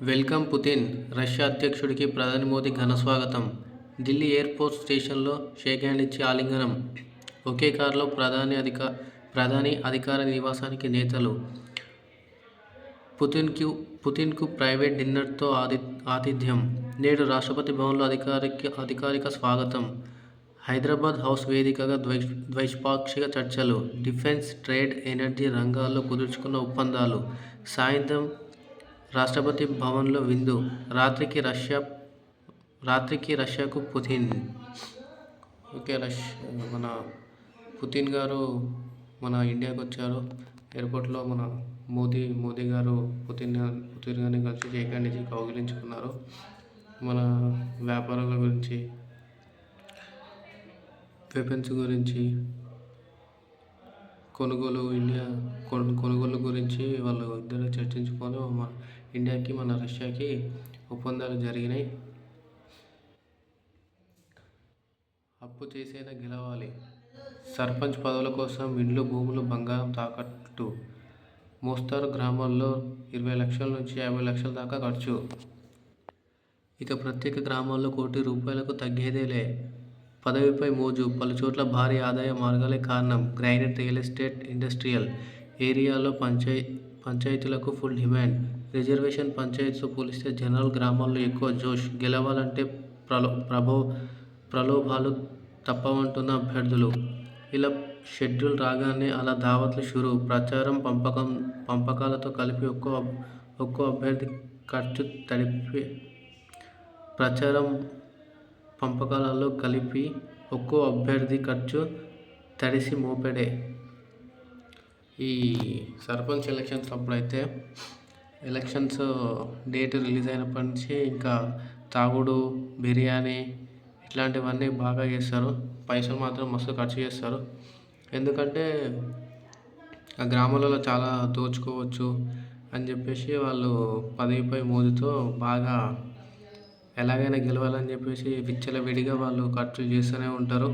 Welcome Putin Russia అధ్యక్షుడికి ప్రధాని మోదీ ఘన స్వాగతం. ఢిల్లీ ఎయిర్పోర్ట్ స్టేషన్లో షేక్ హ్యాండ్ ఇచ్చి ఆలింగనం. ఒకే కారులో ప్రధాని అధికార నివాసానికి నేతలు. పుతిన్కు ప్రైవేట్ డిన్నర్తో ఆతిథ్యం. నేడు రాష్ట్రపతి భవన్లో అధికారిక స్వాగతం. హైదరాబాద్ హౌస్ వేదికగా ద్వైపాక్షిక చర్చలు. డిఫెన్స్, ట్రేడ్, ఎనర్జీ రంగాల్లో కుదుర్చుకున్న ఒప్పందాలు. సాయంత్రం రాష్ట్రపతి భవన్లో విందు. రాత్రికి రష్యాకు పుతిన్. ఓకే, మన పుతిన్ గారు మన ఇండియాకి వచ్చారు. ఎయిర్పోర్ట్లో మన మోదీ గారు పుతిన్ గారిని కలిసి షేక్ హ్యాండ్ ఇచ్చి కౌగిలించుకున్నారు. మన వ్యాపారాల గురించి, వెపన్స్ గురించి, కొనుగోలు గురించి వాళ్ళు ఇద్దరు చర్చించుకొని మన ఇండియాకి మన రష్యాకి ఒప్పందాలు జరిగినాయి. అప్పు చేసైనా గెలవాలి. సర్పంచ్ పదవుల కోసం ఇండ్లు, భూములు, బంగారం తాకట్టు. మోస్తారు గ్రామాల్లో 20 లక్షల నుంచి 50 లక్షల దాకా ఖర్చు. ఇక ప్రత్యేక గ్రామాల్లో ₹1,00,00,000 తగ్గేదేలే. పదవిపై మోజు. పలుచోట్ల భారీ ఆదాయ మార్గాలే కారణం. గ్రానైట్, రియల్ ఎస్టేట్, ఇండస్ట్రియల్ ఏరియాలో పంచాయతీలకు ఫుల్ డిమాండ్. రిజర్వేషన్ పంచాయతీతో పోలిస్తే జనరల్ గ్రామాల్లో ఎక్కువ జోష్. గెలవాలంటే ప్రలోభాలు తప్పవంటున్న అభ్యర్థులు. ఇలా షెడ్యూల్ రాగానే అలా దావత్లు షురూ. ప్రచారం, పంపకాలతో కలిపి ఒక్కో అభ్యర్థి ఖర్చు తడిసి మోపెడే. ఈ సర్పంచ్ ఎలక్షన్స్ అప్పుడైతే ఎలక్షన్స్ డేట్ రిలీజ్ అయినప్పటి నుంచి ఇంకా తాగుడు, బిర్యానీ ఇట్లాంటివన్నీ బాగా చేస్తారు. పైసలు మాత్రం మస్తు ఖర్చు చేస్తారు. ఎందుకంటే ఆ గ్రామాలలో చాలా దోచుకోవచ్చు అని చెప్పేసి వాళ్ళు పదవిపై మోజుతో బాగా ఎలాగైనా గెలవాలని చెప్పేసి విచ్చలవిడిగా వాళ్ళు ఖర్చులు చేస్తూనే ఉంటారు.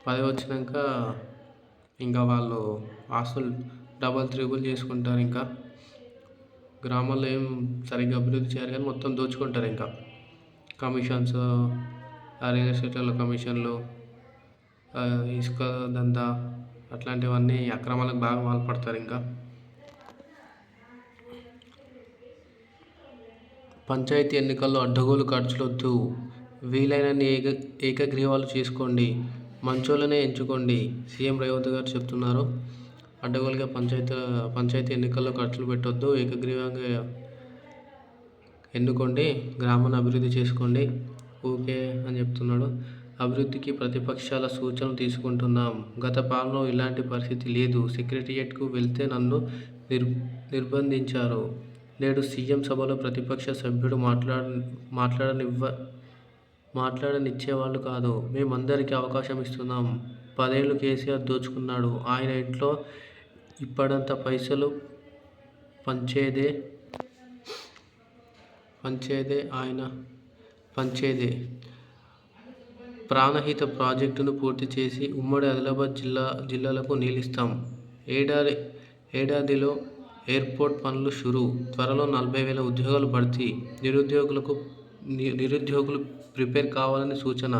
పదవి వచ్చినాక ఇంకా వాళ్ళు ఆస్తులు డబల్ త్రిబుల్ చేసుకుంటారు. ఇంకా గ్రామాల్లో ఏం సరిగ్గా అభివృద్ధి చేయరు కానీ మొత్తం దోచుకుంటారు. ఇంకా కమిషన్స్, రియల్ ఎస్టేట్లో కమిషన్లు, ఇసుక దందా అట్లాంటివన్నీ అక్రమాలకు బాగా పాల్పడతారు. ఇంకా పంచాయతీ ఎన్నికల్లో అడ్డగోలు ఖర్చులొద్దు. వీలైనన్ని ఏకగ్రీవాలు చేసుకోండి. మంచోళ్ళనే ఎంచుకోండి. సీఎం రేవంత్ గారు చెప్తున్నారు. అడ్డగోలుగా పంచాయతీ ఎన్నికల్లో ఖర్చులు పెట్టొద్దు. ఏకగ్రీవంగా ఎన్నుకోండి. గ్రామాన్ని అభివృద్ధి చేసుకోండి ఊకే అని చెప్తున్నాడు. అభివృద్ధికి ప్రతిపక్షాల సూచనలు తీసుకుంటున్నాం. గత పాలనలో ఇలాంటి పరిస్థితి లేదు. సెక్రటేరియట్కు వెళ్తే నన్ను నిర్బంధించారు. నేడు సీఎం సభలో ప్రతిపక్ష సభ్యుడు మాట్లాడనిచ్చేవాళ్ళు కాదు. మేమందరికీ అవకాశం ఇస్తున్నాం. 10 ఏళ్లు కేసీఆర్ దోచుకున్నాడు. ఆయన ఇంట్లో ఇప్పడంత పైసలు పంచేదే. ప్రాణహిత ప్రాజెక్టును పూర్తి చేసి ఉమ్మడి ఆదిలాబాద్ జిల్లాలకు నీళ్లిస్తాం. ఏడాదిలో ఎయిర్పోర్ట్ పనులు షురూ. త్వరలో 40,000 ఉద్యోగాలు భర్తీ. నిరుద్యోగులు ప్రిపేర్ కావాలని సూచన.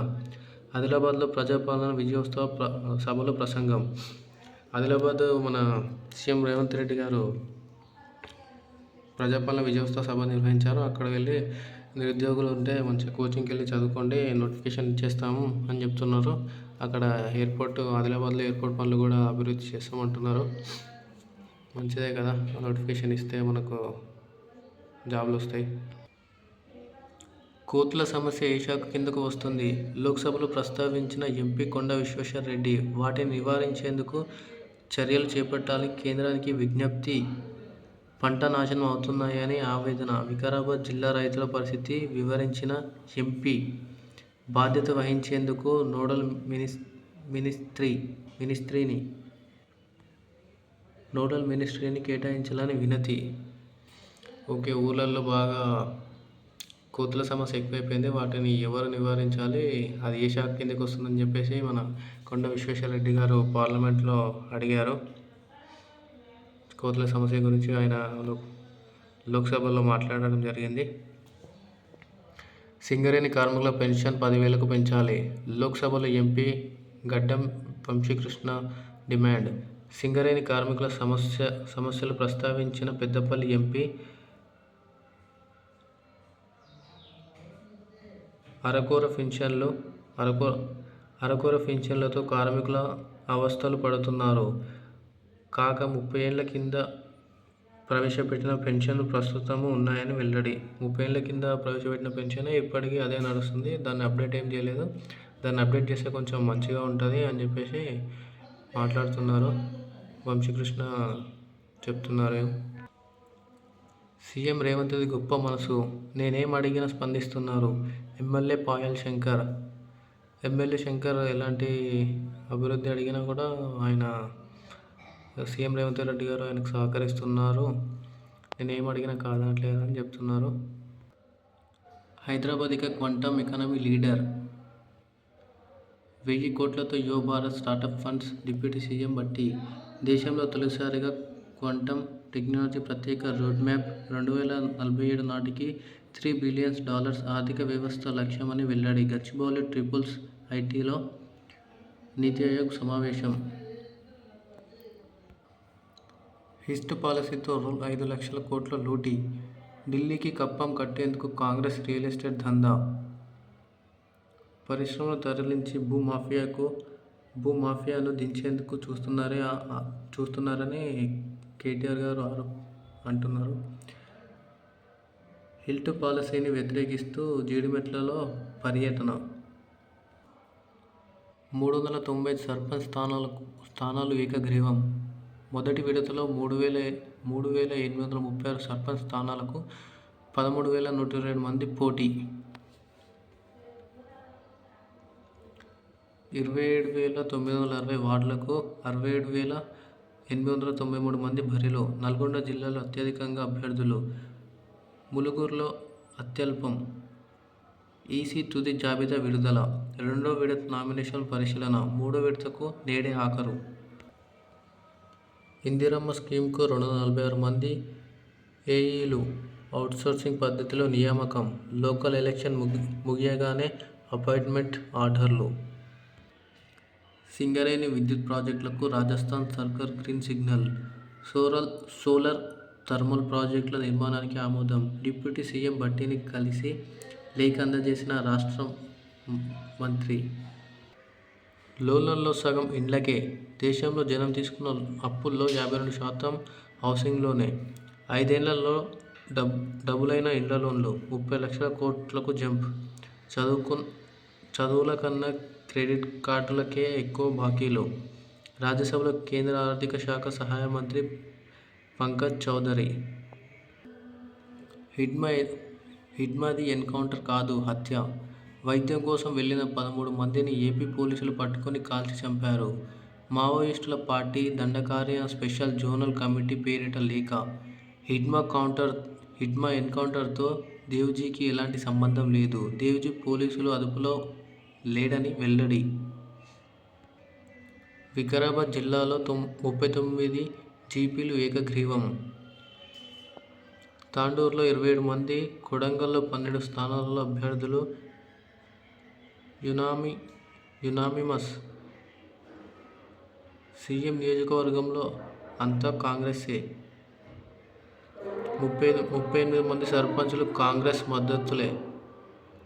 ఆదిలాబాద్లో ప్రజాపాలన విజయోత్సవ సభలో ప్రసంగం. ఆదిలాబాద్ మన సీఎం రేవంత్ రెడ్డి గారు ప్రజాపాలన విజయోత్సవ సభ నిర్వహించారు. అక్కడ వెళ్ళి నిరుద్యోగులు ఉంటే మంచిగా కోచింగ్కి వెళ్ళి చదువుకోండి, నోటిఫికేషన్ ఇచ్చేస్తాము అని చెప్తున్నారు. అక్కడ ఆదిలాబాద్లో ఎయిర్పోర్ట్ పనులు కూడా అభివృద్ధి చేస్తామంటున్నారు. మంచిదే కదా, నోటిఫికేషన్ ఇస్తే మనకు జాబ్లు వస్తాయి. కోతుల సమస్య ఏ శాఖ కిందకు వస్తుంది? లోక్సభలో ప్రస్తావించిన ఎంపీ కొండ విశ్వేశ్వర్ రెడ్డి. వాటిని నివారించేందుకు చర్యలు చేపట్టాలని కేంద్రానికి విజ్ఞప్తి. పంట నాశనం అవుతున్నాయని ఆవేదన. వికారాబాద్ జిల్లా రైతుల పరిస్థితి వివరించిన ఎంపీ బాధ్యత వహించేందుకు నోడల్ మినిస్ట్రీని కేటాయించాలని వినతి. ఓకే, ఊళ్ళల్లో బాగా కోతుల సమస్య ఎక్కువైపోయింది. వాటిని ఎవరు నివారించాలి, అది ఏ శాఖ కిందకి వస్తుందని చెప్పేసి మన కొండ విశ్వేశ్వర రెడ్డి గారు పార్లమెంట్లో అడిగారు. కోతుల సమస్య గురించి ఆయన లోక్సభలో మాట్లాడడం జరిగింది. సింగరేణి కార్మికుల పెన్షన్ 10,000కు పెంచాలి. లోక్సభలో ఎంపీ గడ్డం వంశీకృష్ణ డిమాండ్. సింగరేణి కార్మికుల సమస్యలు ప్రస్తావించిన పెద్దపల్లి ఎంపీ అరకొర పింఛన్లతో కార్మికుల అవస్థలు పడుతున్నారు. కాగా 30 ఏళ్ల కింద ప్రవేశపెట్టిన పెన్షన్లు ప్రస్తుతం ఉన్నాయని వెల్లడి. 30 ఏళ్ల కింద ప్రవేశపెట్టిన పెన్షన్ ఇప్పటికీ అదే నడుస్తుంది. దాన్ని అప్డేట్ ఏం చేయలేదు. దాన్ని అప్డేట్ చేస్తే కొంచెం మంచిగా ఉంటుంది అని చెప్పేసి మాట్లాడుతున్నారు. వంశీకృష్ణ చెప్తున్నారు. సీఎం రేవంత్ది గొప్ప మనసు, నేనేం అడిగినా స్పందిస్తున్నారు. ఎమ్మెల్యే పాయల్ శంకర్. ఎమ్మెల్యే శంకర్ ఎలాంటి అభివృద్ధి అడిగినా కూడా ఆయన సీఎం రేవంత్ రెడ్డి గారు ఆయనకు సహకరిస్తున్నారు. నేనేం అడిగినా కాదనట్లేదు అని చెప్తున్నారు. హైదరాబాద్ ఇక క్వాంటమ్ ఎకానమీ లీడర్. 1000 కోట్లతో యువ Bharat startup funds. Deputy CM Bhatti. దేశంలో తొలిసారిగా క్వాంటమ్ టెక్నాలజీ ప్రత్యేక రోడ్ మ్యాప్. 2047 నాటికి $3 బిలియన్ ఆర్థిక వ్యవస్థ లక్ష్యమని వెల్లడి. గచ్చిబౌలి ట్రిపుల్స్ ఐటీలో నీతి ఆయోగ్ సమావేశం. హిస్ట్ పాలసీతో రూ. 5 లక్షల కోట్ల లూటీ. ఢిల్లీకి కప్పం కట్టేందుకు కాంగ్రెస్ రియల్ ఎస్టేట్ దందా. పరిశ్రమలు తరలించి భూమాఫియాను దించేందుకు చూస్తున్నారని కేటీఆర్ గారు అంటున్నారు. హిల్ట్ పాలసీని వ్యతిరేకిస్తూ జీడిమెట్లలో పర్యటన. 395 సర్పంచ్ స్థానాలు ఏకగ్రీవం. మొదటి విడతలో 3,836 సర్పంచ్ స్థానాలకు 13,122 మంది పోటీ. 27,960 వార్డులకు 67,893 మంది బరిలో. నల్గొండ జిల్లాలో అత్యధికంగా అభ్యర్థులు. ములుగురులో అత్యల్పం. ఈసీ తుది జాబితా విడుదల. రెండో విడత నామినేషన్ పరిశీలన. మూడో విడతకు నేడే ఆఖరు. ఇందిరమ్మ స్కీమ్కు 246 మంది ఏఈలు అవుట్సోర్సింగ్ పద్ధతిలో నియామకం. లోకల్ ఎలక్షన్ ముగియగానే అపాయింట్మెంట్ ఆర్డర్లు. సింగరేణి విద్యుత్ ప్రాజెక్టులకు రాజస్థాన్ సర్కార్ గ్రీన్ సిగ్నల్. సోలార్ థర్మల్ ప్రాజెక్టుల నిర్మాణానికి ఆమోదం. డిప్యూటీ సీఎం భట్టిని కలిసి లేఖ అందజేసిన రాష్ట్ర మంత్రి. లోన్లలో సగం ఇండ్లకే. దేశంలో జనం తీసుకున్న అప్పుల్లో 52% హౌసింగ్ లోనే. 5 ఏళ్లలో డబులైన ఇండ్ల లోన్లు. 30 లక్షల కోట్లకు జంప్. చదువుల కన్నా క్రెడిట్ కార్డులకే ఎక్కువ బాకీలు. రాజ్యసభలో కేంద్ర ఆర్థిక శాఖ సహాయ మంత్రి పంకజ్ చౌదరి. హిడ్మాది ఎన్కౌంటర్ కాదు, హత్య. వైద్యం కోసం వెళ్లిన 13 మందిని ఏపీ పోలీసులు పట్టుకొని కాల్చి చంపారు. మావోయిస్టుల పార్టీ దండకార్య స్పెషల్ జోనల్ కమిటీ పేరిట లేఖ. హిడ్మా ఎన్కౌంటర్తో దేవ్జీకి ఎలాంటి సంబంధం లేదు. దేవ్జీ పోలీసులు అదుపులో లేడని వెల్లడి. వికారాబాద్ జిల్లాలో 39 జీపీలు ఏకగ్రీవం. తాండూరులో 27 మంది, కొడంగల్లో 12 స్థానాలలో అభ్యర్థులు యునానిమస్. సీఎం నియోజకవర్గంలో అంతా కాంగ్రెసే. 38 మంది సర్పంచులు కాంగ్రెస్ మద్దతులే.